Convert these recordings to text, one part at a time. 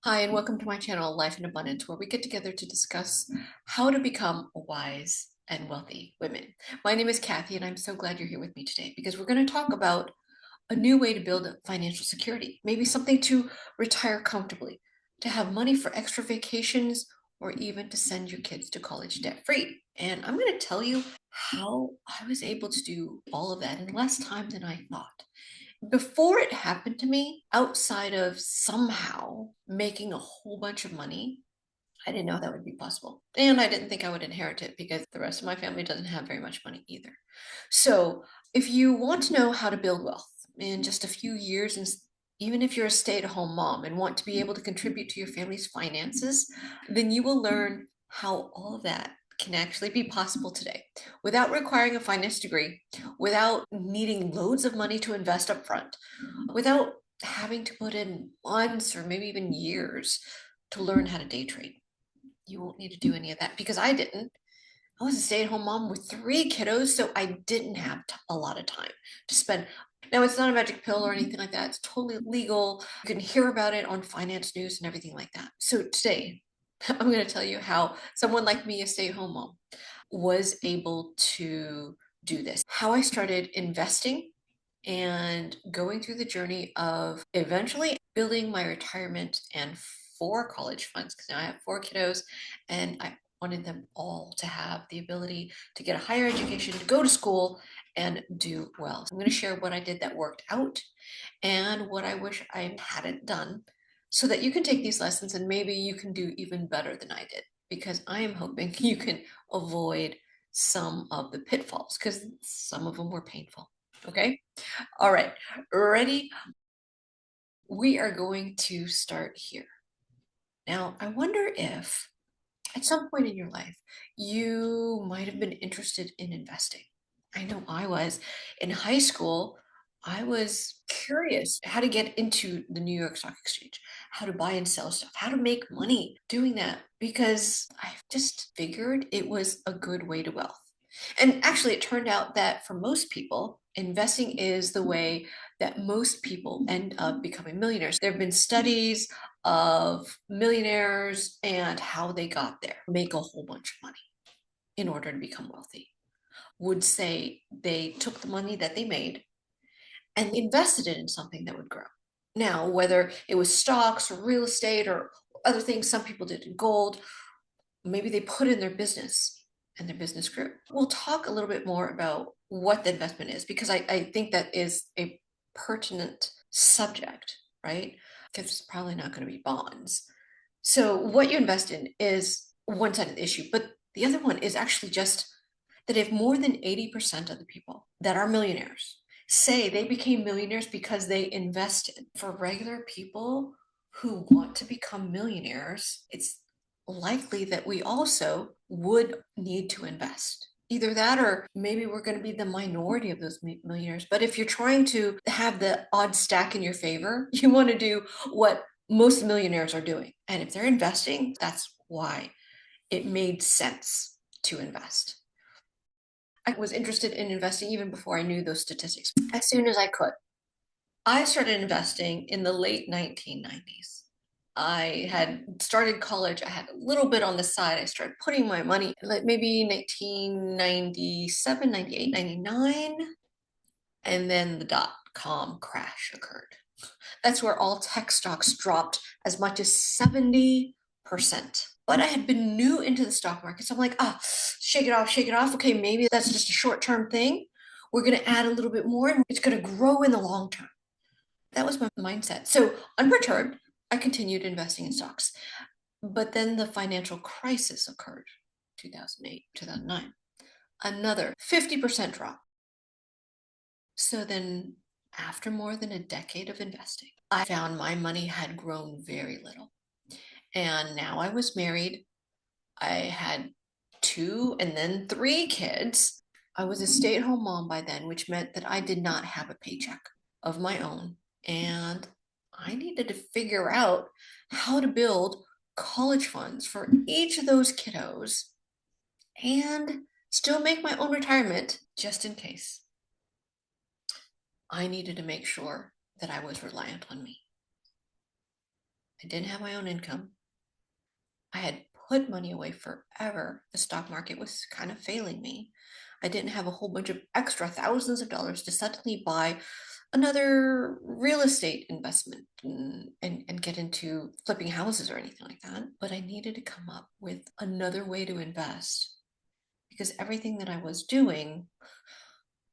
Hi, and welcome to my channel, Life in Abundance, where we get together to discuss how to become wise and wealthy women. My name is Kathy, and I'm so glad you're here with me today because we're going to talk about a new way to build financial security, maybe something to retire comfortably, to have money for extra vacations, or even to send your kids to college debt free. And I'm going to tell you how I was able to do all of that in less time than I thought. Before it happened to me, outside of somehow making a whole bunch of money, I didn't know that would be possible. And I didn't think I would inherit it because the rest of my family doesn't have very much money either. So, if you want to know how to build wealth in just a few years, and even if you're a stay at home mom and want to be able to contribute to your family's finances, then you will learn how all of that can actually be possible today without requiring a finance degree, without needing loads of money to invest up front, without having to put in months or maybe even years to learn how to day trade. You won't need to do any of that because I didn't. I was a stay-at-home mom with three kiddos, so I didn't have a lot of time to spend. Now, it's not a magic pill or anything like that. It's totally legal. You can hear about it on finance news and everything like that. So today, I'm going to tell you how someone like me, a stay-at-home mom, was able to do this. How I started investing and going through the journey of eventually building my retirement and four college funds because now I have four kiddos and I wanted them all to have the ability to get a higher education, to go to school and do well. So I'm going to share what I did that worked out and what I wish I hadn't done so that you can take these lessons and maybe you can do even better than I did because I am hoping you can avoid some of the pitfalls because some of them were painful. Okay. All right. Ready? We are going to start here. Now, I wonder if at some point in your life you might have been interested in investing. I know I was. In high school, I was curious how to get into the New York Stock Exchange, how to buy and sell stuff, how to make money doing that, because I just figured it was a good way to wealth. And actually, it turned out that for most people, investing is the way that most people end up becoming millionaires. There have been studies of millionaires and how they got there, make a whole bunch of money in order to become wealthy. Would say they took the money that they made and invested it in something that would grow. Now, whether it was stocks or real estate or other things, some people did in gold, maybe they put in their business and their business grew. We'll talk a little bit more about what the investment is because I think that is a pertinent subject, right? Because it's probably not going to be bonds. So, what you invest in is one side of the issue, but the other one is actually just that if more than 80% of the people that are millionaires say they became millionaires because they invested, for regular people who want to become millionaires, it's likely that we also would need to invest. Either that, or maybe we're going to be the minority of those millionaires. But if you're trying to have the odds stack in your favor, you want to do what most millionaires are doing. And if they're investing, that's why it made sense to invest. I was interested in investing even before I knew those statistics. As soon as I could, I started investing in the late 1990s. I had started college. I had a little bit on the side. I started putting my money like maybe 1997, 98, 99. And then the dot-com crash occurred. That's where all tech stocks dropped as much as 70%. But I had been new into the stock market. So I'm like, shake it off, shake it off. Okay, maybe that's just a short-term thing. We're going to add a little bit more and it's going to grow in the long term. That was my mindset. So unperturbed, I continued investing in stocks. But then the financial crisis occurred, 2008, 2009. Another 50% drop. So then, after more than a decade of investing, I found my money had grown very little. And now I was married. I had two and then three kids. I was a stay at home mom by then, which meant that I did not have a paycheck of my own. And I needed to figure out how to build college funds for each of those kiddos and still make my own retirement just in case. I needed to make sure that I was reliant on me. I didn't have my own income. I had put money away forever. The stock market was kind of failing me. I didn't have a whole bunch of extra thousands of dollars to suddenly buy another real estate investment and get into flipping houses or anything like that. But I needed to come up with another way to invest because everything that I was doing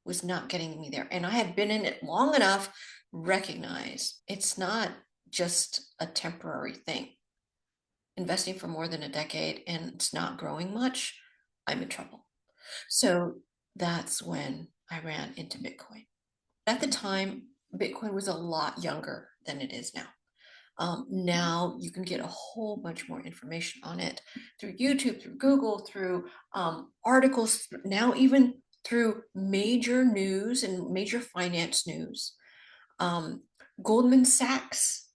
was not getting me there. And I had been in it long enough, recognize it's not just a temporary thing. Investing for more than a decade and it's not growing much, I'm in trouble. So that's when I ran into Bitcoin. At the time, Bitcoin was a lot younger than it is now. Now you can get a whole bunch more information on it through YouTube, through Google, through articles, now even through major news and major finance news. Um, Goldman Sachs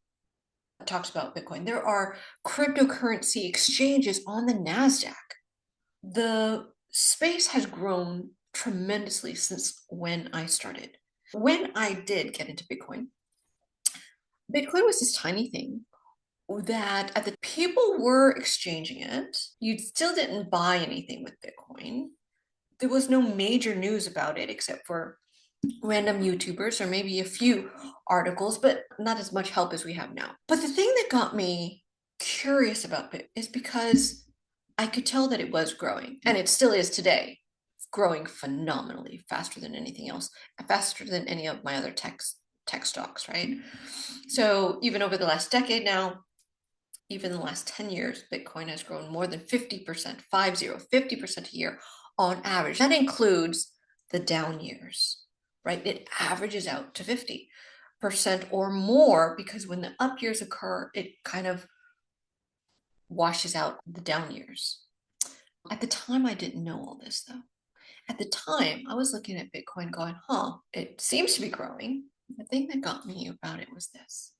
talks about Bitcoin. There are cryptocurrency exchanges on the NASDAQ. The space has grown tremendously since when I started. When I did get into Bitcoin, Bitcoin was this tiny thing that at the people were exchanging it. You still didn't buy anything with Bitcoin. There was no major news about it except for random YouTubers or maybe a few articles, but not as much help as we have now. But the thing that got me curious about it is because I could tell that it was growing, and it still is today, growing phenomenally faster than anything else, faster than any of my other tech stocks, right? So even over the last decade now, even in the last 10 years, Bitcoin has grown more than 50%, 50% a year on average. That includes the down years, right? It averages out to 50% or more because when the up years occur, it kind of washes out the down years. At the time, I didn't know all this though. At the time, I was looking at Bitcoin going, it seems to be growing. The thing that got me about it was this.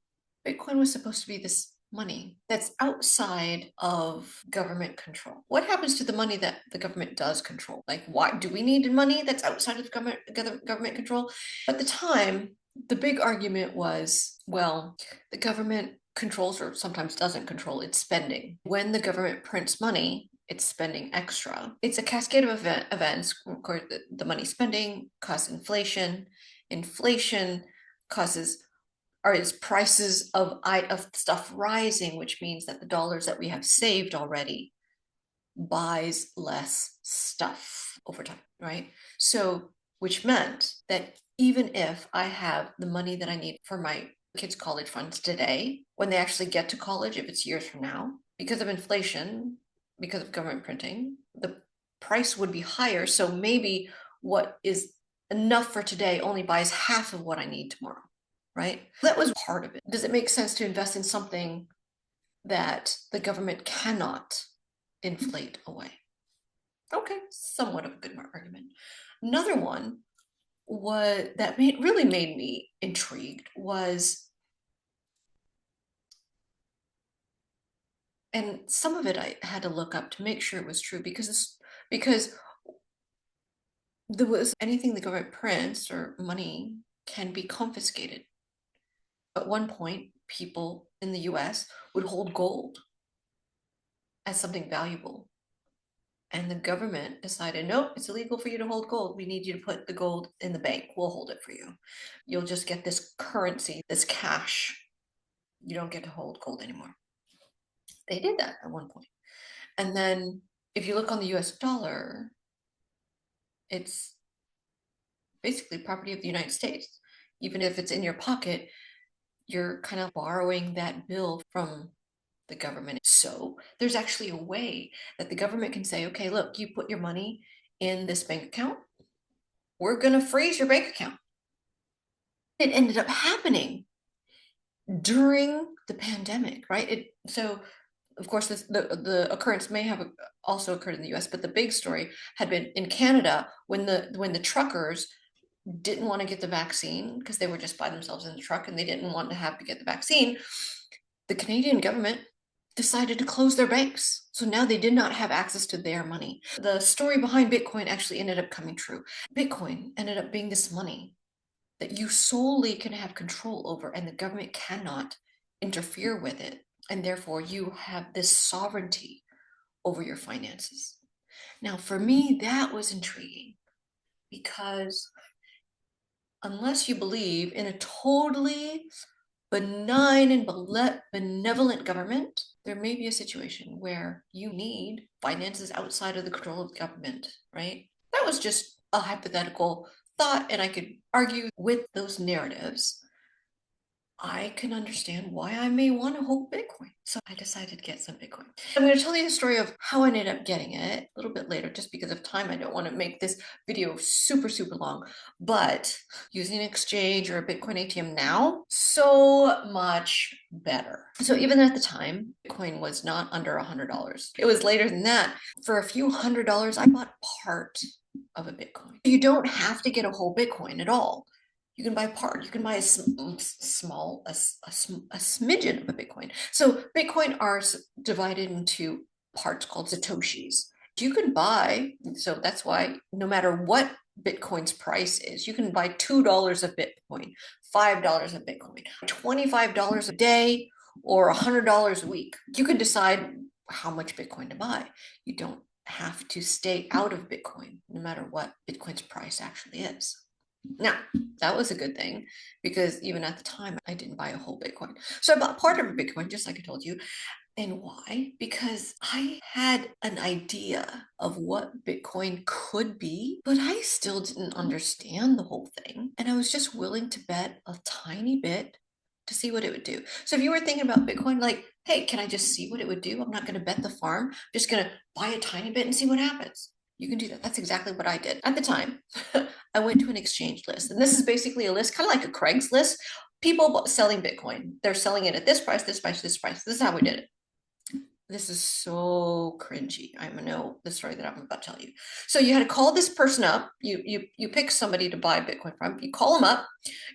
Bitcoin was supposed to be this money that's outside of government control. What happens to the money that the government does control? Like, why do we need money that's outside of government control? At the time, the big argument was, well, the government controls or sometimes doesn't control its spending. When the government prints money, it's spending extra. It's a cascade of events. Of course, the money spending causes inflation. Inflation causes or is prices of stuff rising, which means that the dollars that we have saved already buys less stuff over time, right? So, which meant that even if I have the money that I need for my kids' college funds today, when they actually get to college, if it's years from now, because of inflation, because of government printing, the price would be higher. So maybe what is enough for today only buys half of what I need tomorrow, right? That was part of it. Does it make sense to invest in something that the government cannot inflate away? Okay, somewhat of a good argument. Another one really made me intrigued was, and some of it I had to look up to make sure it was true because there was anything the government prints or money can be confiscated. At one point, people in the US would hold gold as something valuable. And the government decided, nope, it's illegal for you to hold gold. We need you to put the gold in the bank. We'll hold it for you. You'll just get this currency, this cash. You don't get to hold gold anymore. They did that at one point. And then if you look on the US dollar, it's basically property of the United States. Even if it's in your pocket, you're kind of borrowing that bill from the government. So there's actually a way that the government can say, okay, look, you put your money in this bank account, we're going to freeze your bank account. It ended up happening during the pandemic, right? So of course the occurrence may have also occurred in the US, but the big story had been in Canada when the truckers didn't want to get the vaccine because they were just by themselves in the truck and they didn't want to have to get the vaccine. The Canadian government decided to close their banks. So now they did not have access to their money. The story behind Bitcoin actually ended up coming true. Bitcoin ended up being this money that you solely can have control over, and the government cannot interfere with it. And therefore, you have this sovereignty over your finances. Now, for me, that was intriguing because unless you believe in a totally benign and benevolent government, there may be a situation where you need finances outside of the control of the government, right? That was just a hypothetical thought, and I could argue with those narratives. I can understand why I may want to hold Bitcoin. So I decided to get some Bitcoin. I'm going to tell you the story of how I ended up getting it a little bit later, just because of time. I don't want to make this video super, super long, but using an exchange or a Bitcoin ATM now, so much better. So even at the time, Bitcoin was not under $100. It was later than that. For a few $100s, I bought part of a Bitcoin. You don't have to get a whole Bitcoin at all. You can buy part. You can buy a small, a smidgen of a Bitcoin. So Bitcoin are divided into parts called Satoshis. You can buy, so that's why no matter what Bitcoin's price is, you can buy $2 of Bitcoin, $5 of Bitcoin, $25 a day, or $100 a week. You can decide how much Bitcoin to buy. You don't have to stay out of Bitcoin, no matter what Bitcoin's price actually is. Now, that was a good thing because even at the time, I didn't buy a whole Bitcoin. So I bought part of a Bitcoin, just like I told you. And why? Because I had an idea of what Bitcoin could be, but I still didn't understand the whole thing. And I was just willing to bet a tiny bit to see what it would do. So if you were thinking about Bitcoin, like, hey, can I just see what it would do? I'm not going to bet the farm. I'm just going to buy a tiny bit and see what happens. You can do that. That's exactly what I did. At the time, I went to an exchange list. And this is basically a list, kind of like a Craigslist. People selling Bitcoin. They're selling it at this price, this price, this price. This is how we did it. This is so cringy. I know the story that I'm about to tell you. So you had to call this person up. You pick somebody to buy Bitcoin from. You call them up.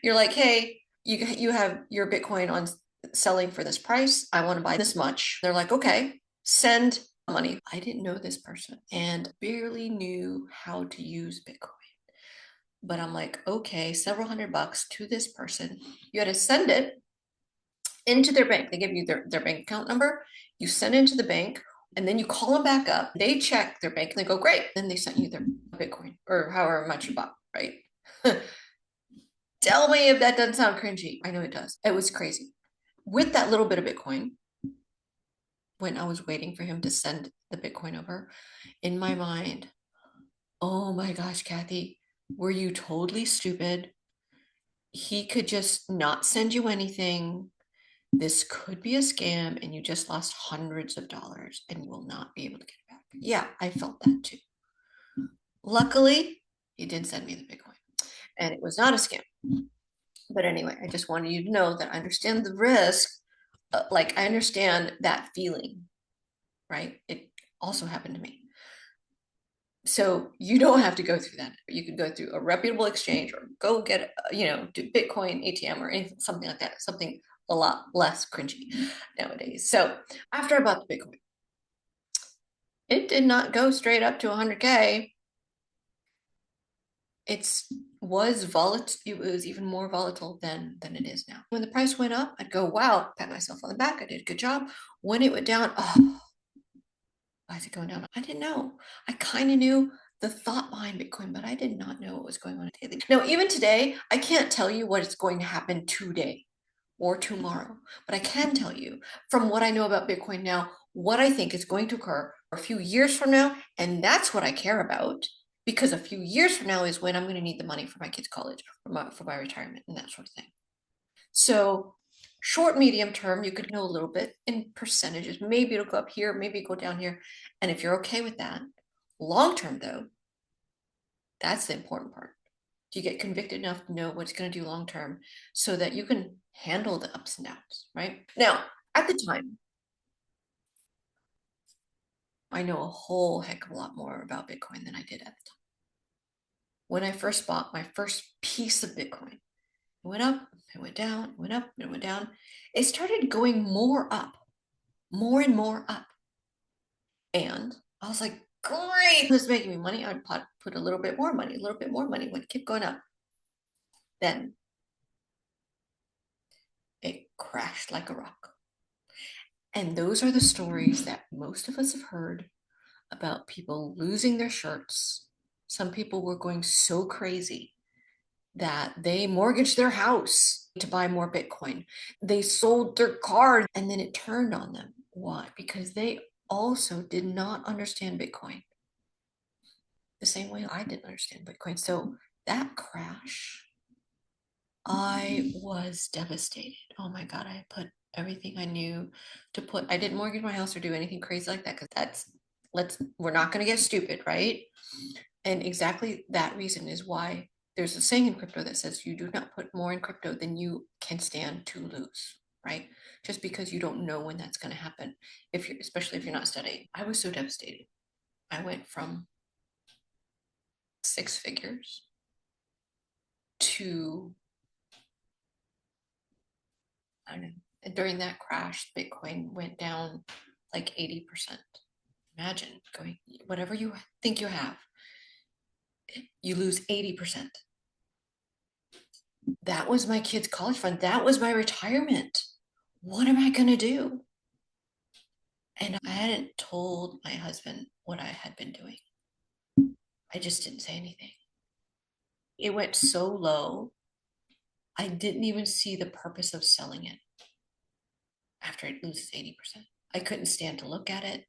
You're like, hey, you have your Bitcoin on selling for this price. I want to buy this much. They're like, okay, send money. I didn't know this person and barely knew how to use Bitcoin. But I'm like, okay, several $100 to this person. You had to send it into their bank. They give you their bank account number. You send it into the bank, and then you call them back up. They check their bank and they go, great. Then they sent you their Bitcoin or however much you bought, right? Tell me if that doesn't sound cringy. I know it does. It was crazy. With that little bit of Bitcoin, when I was waiting for him to send the Bitcoin over, in my mind, oh my gosh, Kathy, were you totally stupid? He could just not send you anything. This could be a scam and you just lost hundreds of dollars and you will not be able to get it back. Yeah, I felt that too. Luckily, he did send me the Bitcoin and it was not a scam. But anyway, I just wanted you to know that I understand the risk. Like, I understand that feeling, right? It also happened to me. So you don't have to go through that. You can go through a reputable exchange or go get, do Bitcoin ATM or anything, something like that, something a lot less cringy nowadays. So after I bought the Bitcoin, it did not go straight up to 100K. It was volatile. It was even more volatile than it is now. When the price went up, I'd go, wow, pat myself on the back. I did a good job. When it went down, oh, why is it going down? I didn't know. I kind of knew the thought behind Bitcoin, but I did not know what was going on daily. Now, even today, I can't tell you what is going to happen today or tomorrow, but I can tell you from what I know about Bitcoin now, what I think is going to occur a few years from now, and that's what I care about because a few years from now is when I'm going to need the money for my kids' college, for my retirement, and that sort of thing. So short, medium term, you could know a little bit in percentages. Maybe it'll go up here, maybe go down here. And if you're okay with that, long term though, that's the important part. Do you get convicted enough to know what it's going to do long term so that you can handle the ups and downs, right? Now, at the time, I know a whole heck of a lot more about Bitcoin than I did at the time. When I first bought my first piece of Bitcoin, it went up, it went down, it went up, it went down. It started going more up, more and more up. And I was like, great, this is making me money. I would put a little bit more money, a little bit more money, would keep going up. Then it crashed like a rock. And those are the stories that most of us have heard about people losing their shirts. Some people were going so crazy that they mortgaged their house to buy more Bitcoin. They sold their car and then it turned on them. Why? Because they also did not understand Bitcoin the same way I didn't understand Bitcoin. So that crash, I was devastated. Oh my God, I put everything I knew to put, I didn't mortgage my house or do anything crazy like that because we're not going to get stupid, right? And exactly that reason is why there's a saying in crypto that says you do not put more in crypto than you can stand to lose, right? Just because you don't know when that's going to happen, especially if you're not studying. I was so devastated. I went from six figures to, I don't know, during that crash, Bitcoin went down like 80%. Imagine going, whatever you think you have, you lose 80%. That was my kid's college fund. That was my retirement. What am I going to do? And I hadn't told my husband what I had been doing. I just didn't say anything. It went so low, I didn't even see the purpose of selling it after it loses 80%. I couldn't stand to look at it.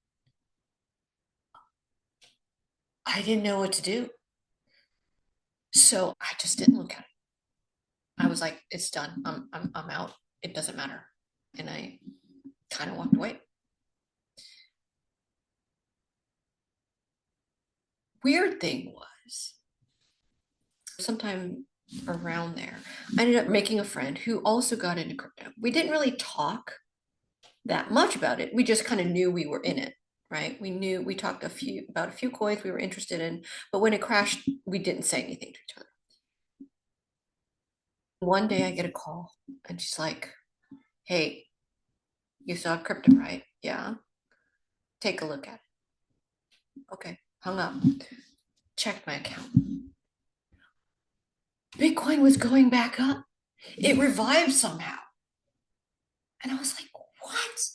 I didn't know what to do. So I just didn't look at it. I was like, it's done. I'm out. It doesn't matter. And I kind of walked away. Weird thing was, sometime around there, I ended up making a friend who also got into crypto. We didn't really talk that much about it. We just kind of knew we were in it, right? We talked about a few coins we were interested in, but when it crashed, we didn't say anything to each other. One day I get a call and she's like, "Hey, you saw crypto, right? Yeah. Take a look at it." Okay. Hung up. Checked my account. Bitcoin was going back up. It revived somehow. And I was like, "What?"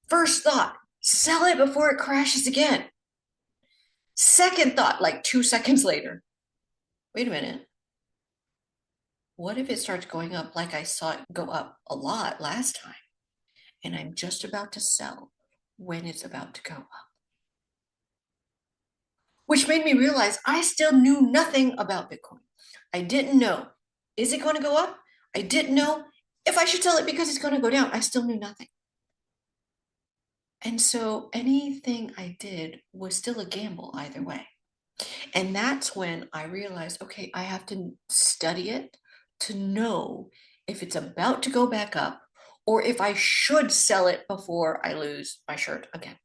First thought, sell it before it crashes again. Second thought, like 2 seconds later, wait a minute. What if it starts going up like I saw it go up a lot last time? And I'm just about to sell when it's about to go up. Which made me realize I still knew nothing about Bitcoin. I didn't know, is it going to go up? I didn't know if I should sell it because it's going to go down. I still knew nothing. And so anything I did was still a gamble either way. And that's when I realized, okay, I have to study it to know if it's about to go back up or if I should sell it before I lose my shirt again.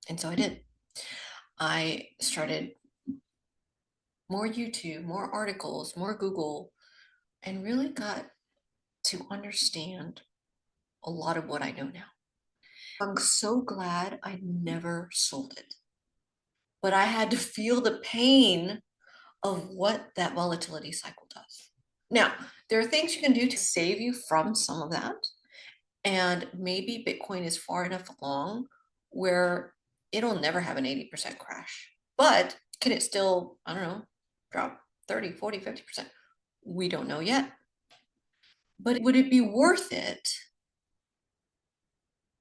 And so I did. I started more YouTube, more articles, more Google, and really got to understand a lot of what I know now. I'm so glad I never sold it, but I had to feel the pain of what that volatility cycle does. Now, there are things you can do to save you from some of that. And maybe Bitcoin is far enough along where it'll never have an 80% crash. But can it still, I don't know, drop 30, 40, 50%? We don't know yet. But would it be worth it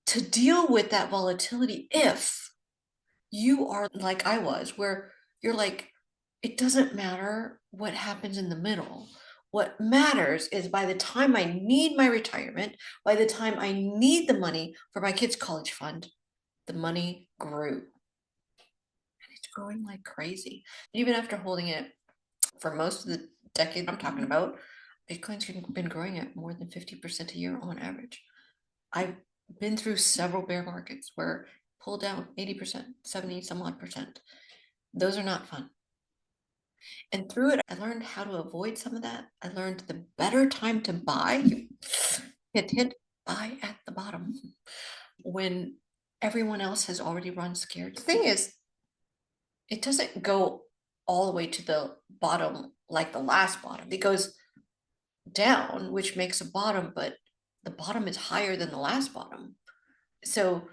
to deal with that volatility if you are like I was, where you're like, it doesn't matter what happens in the middle. What matters is by the time I need my retirement, by the time I need the money for my kids' college fund, the money grew. And it's growing like crazy. Even after holding it for most of the decade I'm talking about, Bitcoin's been growing at more than 50% a year on average. I've been through several bear markets where pulled down 80%, 70, some odd percent. Those are not fun. And through it, I learned how to avoid some of that. I learned the better time to buy, hit, buy at the bottom when everyone else has already run scared. The thing is, it doesn't go all the way to the bottom like the last bottom. It goes down, which makes a bottom, but the bottom is higher than the last bottom. So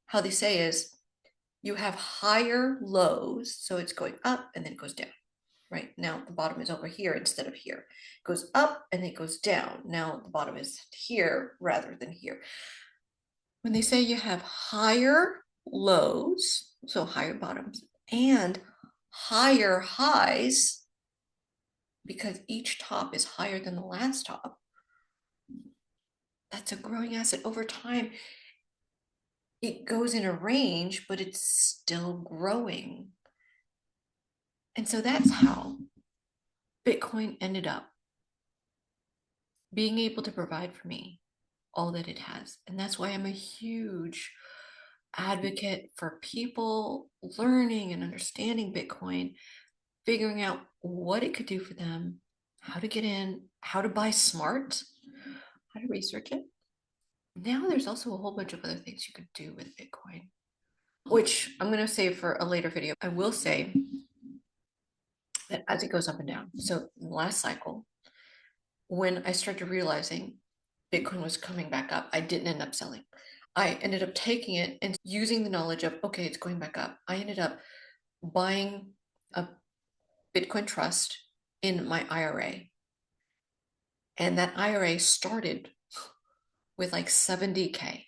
how they say is you have higher lows, so it's going up and then it goes down. Right now, the bottom is over here instead of here. It goes up and then it goes down. Now the bottom is here rather than here. When they say you have higher lows, so higher bottoms, and higher highs, because each top is higher than the last top, that's a growing asset. Over time, it goes in a range, but it's still growing. And so that's how Bitcoin ended up being able to provide for me all that it has. And that's why I'm a huge advocate for people learning and understanding Bitcoin, figuring out what it could do for them, how to get in, how to buy smart, how to research it. Now there's also a whole bunch of other things you could do with Bitcoin, which I'm going to save for a later video. I will say that as it goes up and down. So in the last cycle, when I started realizing Bitcoin was coming back up, I didn't end up selling. I ended up taking it and using the knowledge of, okay, it's going back up. I ended up buying a Bitcoin trust in my IRA. And that IRA started with like 70K.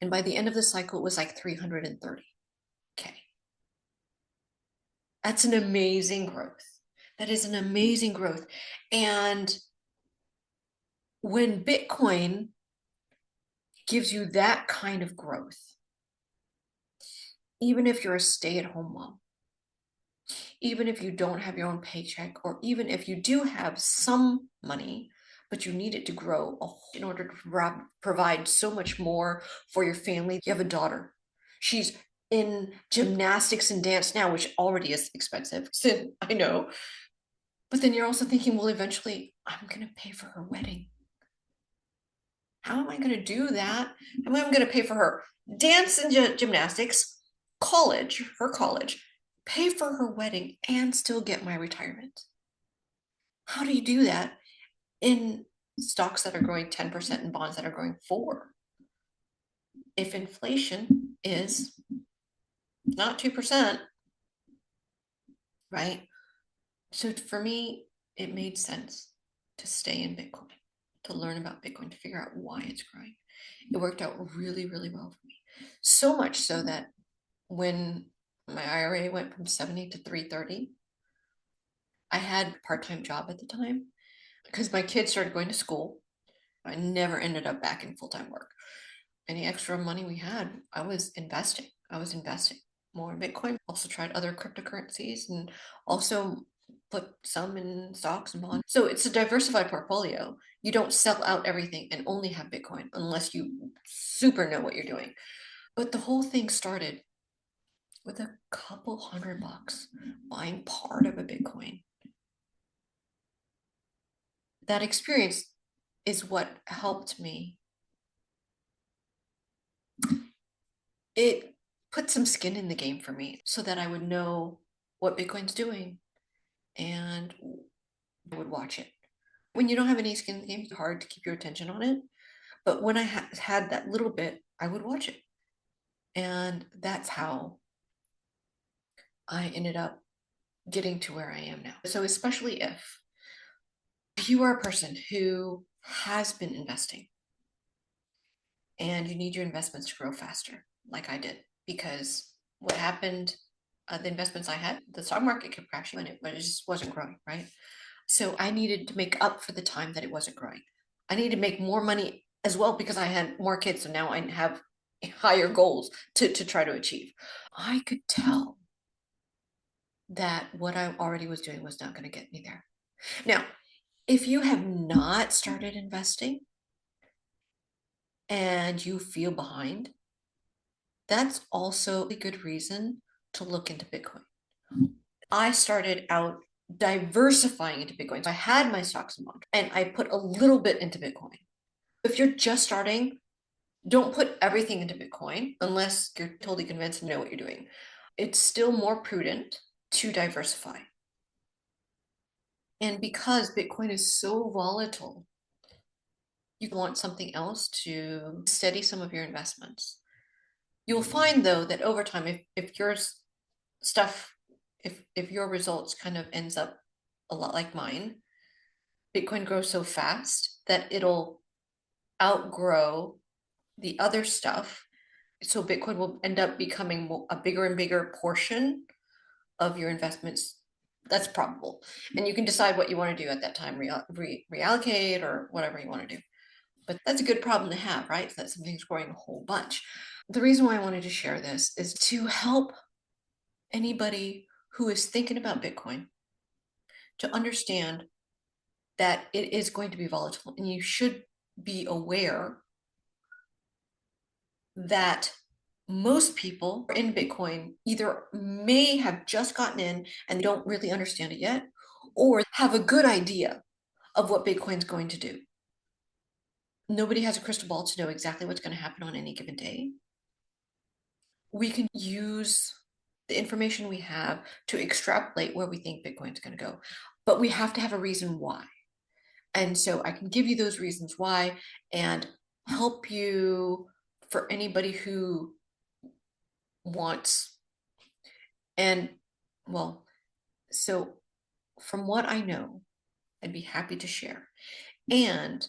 And by the end of the cycle, it was like 330K. That's an amazing growth. That is an amazing growth. And when Bitcoin gives you that kind of growth, even if you're a stay-at-home mom, even if you don't have your own paycheck, or even if you do have some money, but you need it to grow in order to provide so much more for your family. You have a daughter. She's in gymnastics and dance now, which already is expensive. So I know. But then you're also thinking, well, eventually I'm going to pay for her wedding. How am I going to do that? I'm going to pay for her dance and gymnastics, her college, pay for her wedding, and still get my retirement. How do you do that in stocks that are growing 10% and bonds that are growing 4%? If inflation is not 2%, right? So for me, it made sense to stay in Bitcoin, to learn about Bitcoin, to figure out why it's growing. It worked out really, really well for me. So much so that when my IRA went from 70 to 330, I had a part-time job at the time because my kids started going to school. I never ended up back in full-time work. Any extra money we had, I was investing. I was investing more in Bitcoin. Also tried other cryptocurrencies and also put some in stocks and bonds. So it's a diversified portfolio. You don't sell out everything and only have Bitcoin unless you super know what you're doing. But the whole thing started with a couple $100 buying part of a Bitcoin. That experience is what helped me. It put some skin in the game for me so that I would know what Bitcoin's doing and I would watch it. When you don't have any skin in the game, it's hard to keep your attention on it. But when I had that little bit, I would watch it. And that's how I ended up getting to where I am now. So especially if you are a person who has been investing and you need your investments to grow faster, like I did, because what happened, the investments I had, the stock market kept crashing in it, but it just wasn't growing, right? So I needed to make up for the time that it wasn't growing. I needed to make more money as well because I had more kids. So now I have higher goals to try to achieve. I could tell that what I already was doing was not going to get me there. Now, if you have not started investing and you feel behind, that's also a good reason to look into Bitcoin. I started out diversifying into Bitcoin. So I had my stocks and bonds and I put a little bit into Bitcoin. If you're just starting, don't put everything into Bitcoin unless you're totally convinced and know what you're doing. It's still more prudent to diversify. And because Bitcoin is so volatile, You want something else to steady some of your investments. You'll find though that over time, if your stuff, if your results kind of ends up a lot like mine, Bitcoin grows so fast that it'll outgrow the other stuff. So Bitcoin will end up becoming a bigger and bigger portion of your investments. That's probable. And you can decide what you want to do at that time, reallocate or whatever you want to do. But that's a good problem to have, right? So that something's growing a whole bunch. The reason why I wanted to share this is to help anybody who is thinking about Bitcoin to understand that it is going to be volatile, and you should be aware that most people in Bitcoin either may have just gotten in and they don't really understand it yet, or have a good idea of what Bitcoin's going to do. Nobody has a crystal ball to know exactly what's going to happen on any given day. We can use the information we have to extrapolate where we think Bitcoin's going to go, but we have to have a reason why. And so I can give you those reasons why and help you for anybody who wants. And well, so from what I know, I'd be happy to share. And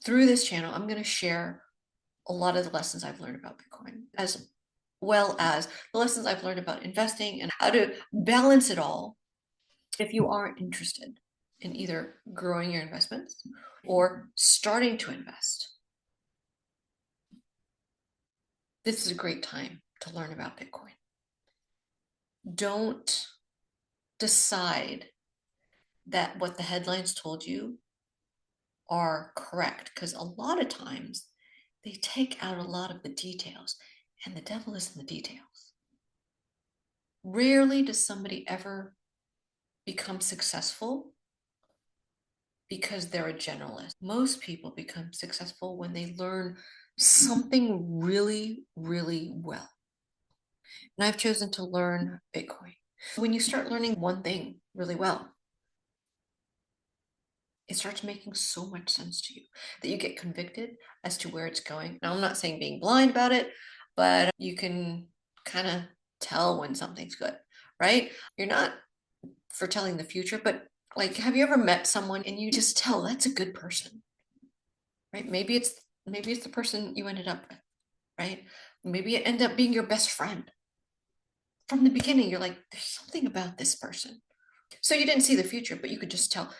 through this channel, I'm going to share a lot of the lessons I've learned about Bitcoin, as well as the lessons I've learned about investing and how to balance it all. If you are interested in either growing your investments or starting to invest, this is a great time to learn about Bitcoin. Don't decide that what the headlines told you are correct, because a lot of times they take out a lot of the details, and the devil is in the details. Rarely does somebody ever become successful because they're a generalist. Most people become successful when they learn something really, really well. And I've chosen to learn Bitcoin. When you start learning one thing really well, it starts making so much sense to you that you get convicted as to where it's going. Now, I'm not saying being blind about it, but you can kind of tell when something's good, right? You're not foretelling the future, but like, have you ever met someone and you just tell that's a good person, right? Maybe it's the person you ended up with, right? Maybe it ended up being your best friend. From the beginning, you're like, there's something about this person. So you didn't see the future, but you could just tell.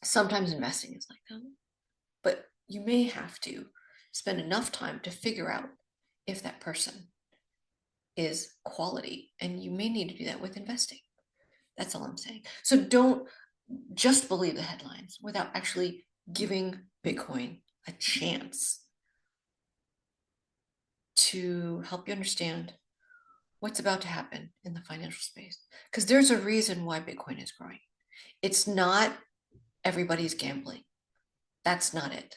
Sometimes investing is like that, but you may have to spend enough time to figure out if that person is quality, and you may need to do that with investing. That's all I'm saying. So don't just believe the headlines without actually giving Bitcoin a chance to help you understand what's about to happen in the financial space. Because there's a reason why Bitcoin is growing. It's not everybody's gambling. That's not it,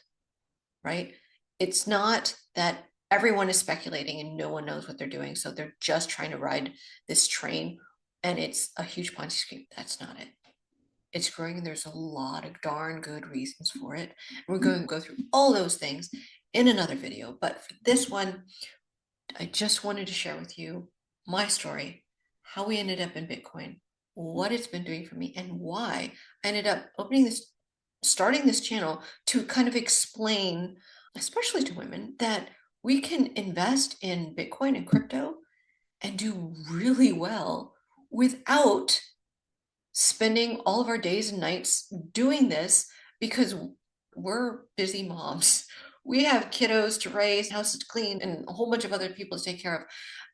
right? It's not that everyone is speculating and no one knows what they're doing. So they're just trying to ride this train and it's a huge Ponzi scheme. That's not it. It's growing and there's a lot of darn good reasons for it. And we're going to go through all those things in another video. But for this one, I just wanted to share with you my story, how we ended up in Bitcoin, what it's been doing for me, and why I ended up starting this channel to kind of explain, especially to women, that we can invest in Bitcoin and crypto and do really well without spending all of our days and nights doing this, because we're busy moms. We have kiddos to raise, houses to clean, and a whole bunch of other people to take care of.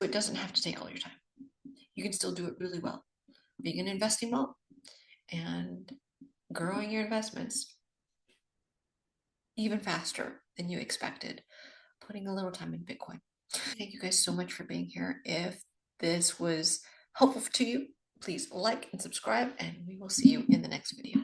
It doesn't have to take all your time. You can still do it really well. Being an investing mom and growing your investments even faster than you expected, putting a little time in Bitcoin. Thank you guys so much for being here. If this was helpful to you, please like and subscribe, and we will see you in the next video.